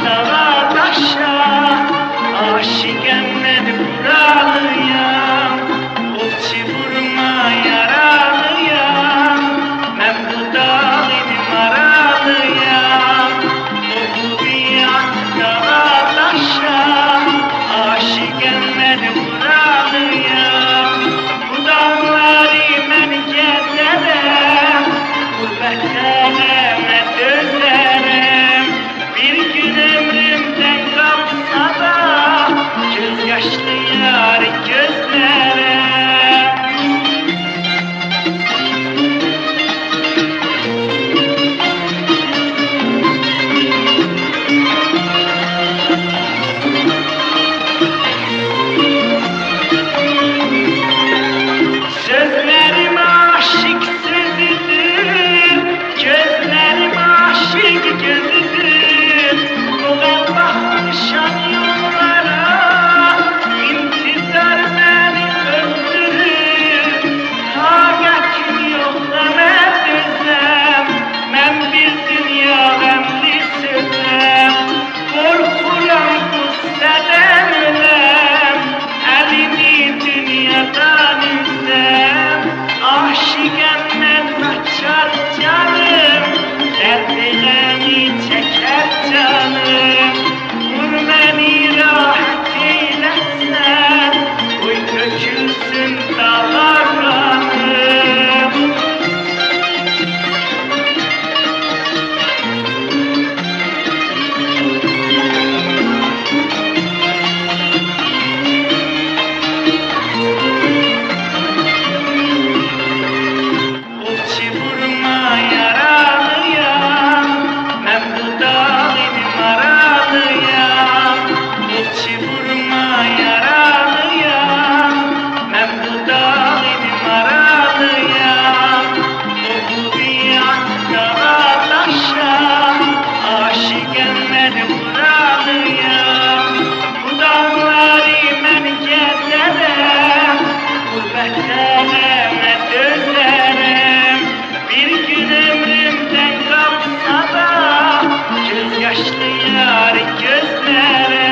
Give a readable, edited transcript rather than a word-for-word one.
dağa taşa, aşıken ben buralıyam, okçu vurma yaralıyam, ben bu dağın maralıyam, oku bir at dağa taşa, aşıken ben buralıyam, bu dağları ben gezerim, gurbetlerime dözerim, bir gün ömrümden kalsa da gözyaşlı yar gözlerim. Sözlerim aşık sözüdür, gözlerim aşık gözüdür. Bu kalp bakmışan yollara, intizar beni öldürür. Taqətim yoxdur mən dözəm, mən bir dünya qəmli sözəm. Qorxuram bu sədən öləm, əlimi dünyadan üzəm. Aşıqəm mən qaçar canım, dərdini çəkər canım. Vur məni rahat eyləsən, qoy tökülsün dağlarım. Okçu vurma yaralıyam, ben bu dağın maralıyam. Okçu vurma yaralıyam, ben bu dağın maralıyam. Oku bir at dağa taşa, aşıqəm mən buralıyam. Bu dağları mən gəzərəm, gurbətlərime dözerim. Bir gün ömrümden kalsa da gözyaşlı yar gözlerim.